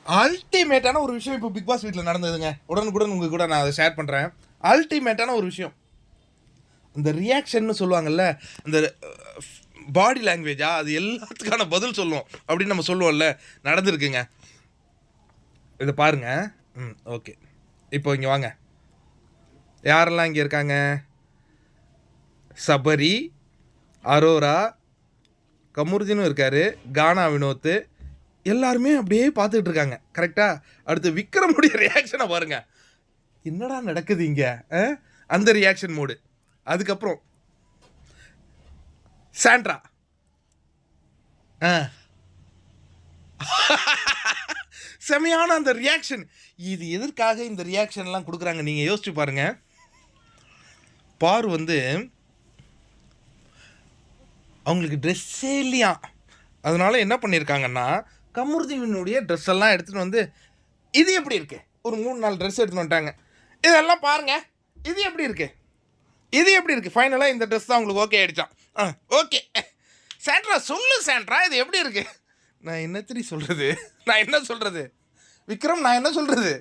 அல்டிமேட்டான ஒரு விஷயம் இப்போ பிக் பாஸ் வீட்டில் நடந்ததுங்க. உடனுக்குடன் உங்கள் கூட நான் அதை ஷேர் பண்ணுறேன். அல்டிமேட்டான ஒரு விஷயம். இந்த ரியாக்ஷன்னு சொல்லுவாங்கல்ல, அந்த பாடி லாங்குவேஜா, அது எல்லாத்துக்கான பதில் சொல்லுவோம் அப்படின்னு நம்ம சொல்லுவோம்ல, நடந்திருக்குங்க. இதை பாருங்க. ஓகே. இப்போ இங்கே வாங்க. யாரெல்லாம் இங்கே இருக்காங்க? சபரி, அரோரா, கமுர்தினும் இருக்காரு, கானா வினோத், எல்லாருமே அப்படியே பார்த்துட்டு இருக்காங்க. கரெக்டாக? அடுத்து விக்ரமுடைய ரியாக்ஷனை பாருங்க. என்னடா நடக்குது இங்கே, அந்த ரியாக்ஷன் மோடு. அதுக்கப்புறம் சாண்ட்ரா செமையான அந்த ரியாக்ஷன். இது எதற்காக இந்த ரியாக்ஷன்லாம் கொடுக்குறாங்க நீங்கள் யோசிச்சு பாருங்க. பாரு வந்து அவங்களுக்கு ட்ரெஸ்ஸே இல்லையா, அதனால என்ன பண்ணியிருக்காங்கன்னா கமுர்தீனுடைய ட்ரெஸ் எல்லாம் எடுத்துகிட்டு வந்து, இது எப்படி இருக்கு, ஒரு 3-4 ட்ரெஸ் எடுத்துகிட்டு வந்துட்டாங்க. இதெல்லாம் பாருங்க, இது எப்படி இருக்கு, இது எப்படி இருக்கு. ஃபைனலாக இந்த ட்ரெஸ் தான் உங்களுக்கு ஓகே ஆகிடுச்சான். ஓகே சாண்ட்ரா, சொல்லு சாண்ட்ரா, இது எப்படி இருக்கு. நான் என்ன சொல்கிறது, நான் என்ன சொல்கிறது விக்ரம், நான் என்ன சொல்கிறது.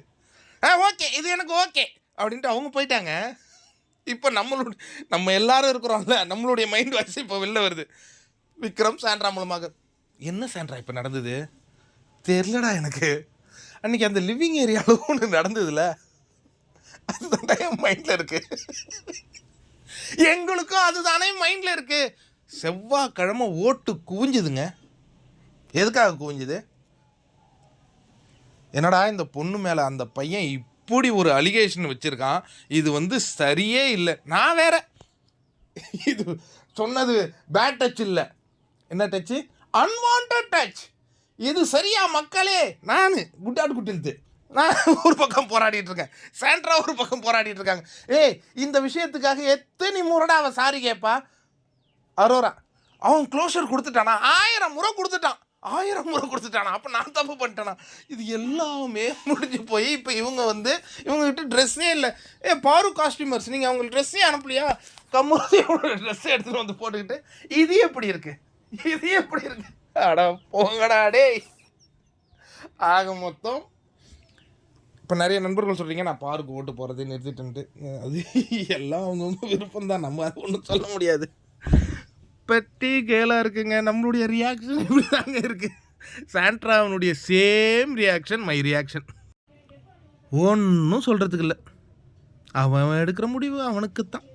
ஓகே, இது எனக்கு ஓகே அப்படின்ட்டு அவங்க போயிட்டாங்க. இப்போ நம்ம எல்லாரும் இருக்கிறோம்ல, நம்மளுடைய மைண்ட் வாய்ஸ் இப்போ வெளில வருது விக்ரம் சாண்ட்ரா மூலமாக. என்ன சாண்ட்ரா இப்போ நடந்தது தெரியலடா எனக்கு. அன்றைக்கி அந்த லிவிங் ஏரியாவில் ஒன்று நடந்ததுல, அதுதான் என் மைண்டில் இருக்குது. எங்களுக்கும் அதுதானே மைண்டில் இருக்குது. செவ்வாய்க்கிழமை ஓட்டு குவிஞ்சுதுங்க. எதுக்காக குவிஞ்சுது? என்னடா இந்த பொண்ணு மேலே அந்த பையன் இப்படி ஒரு அலிகேஷன் வச்சுருக்கான், இது வந்து சரியே இல்லை. நான் வேற இது சொன்னது பேட் டச் இல்லை, என்ன டச்சு, அன்வான்ட் டச். இது சரியா மக்களே? நான் குட்டாடு குட்டில்து நான் ஒரு பக்கம் போராடிட்டு இருக்கேன், சாண்ட்ரா ஒரு பக்கம் போராடிட்டு இருக்காங்க. இந்த விஷயத்துக்காக எத்தனை முறைடா அவன் சாரி கேட்பா. அரோரா அவன் க்ளோஷர் கொடுத்துட்டானா, 1000 முறை கொடுத்துட்டான், 1000 முறை கொடுத்துட்டானா. அப்போ நான் தப்பு பண்ணிட்டேனா? இது எல்லாமே முடிஞ்சு போய் இப்போ இவங்ககிட்ட ட்ரெஸ்ஸே இல்லை. பாரு காஸ்டியூமர்ஸ், நீங்கள் அவங்களுக்கு ட்ரெஸ்ஸே அனுப்பலையா? கம்முறையோட ட்ரெஸ்ஸை எடுத்துகிட்டு வந்து போட்டுக்கிட்டு இது எப்படி இருக்கு, இது எப்படி இருக்கு. அடா போங்கடா டே. ஆக மொத்தம் இப்போ நிறைய நண்பர்கள் சொல்கிறீங்க நான் பாருக்கு ஓட்டு போகிறதே நிறுத்திட்டு. அது எல்லாம் அவங்கவுங்க விருப்பம் தான், நம்ம அது ஒன்றும் சொல்ல முடியாது. பட்டி கேளாக இருக்குங்க. நம்மளுடைய ரியாக்ஷன் இப்படி தாங்க இருக்குது. சாண்ட்ரா அவனுடைய சேம் ரியாக்ஷன், மை ரியாக்ஷன். ஒன்றும் சொல்கிறதுக்கு இல்லை. அவன் எடுக்கிற முடிவு அவனுக்கு தான்.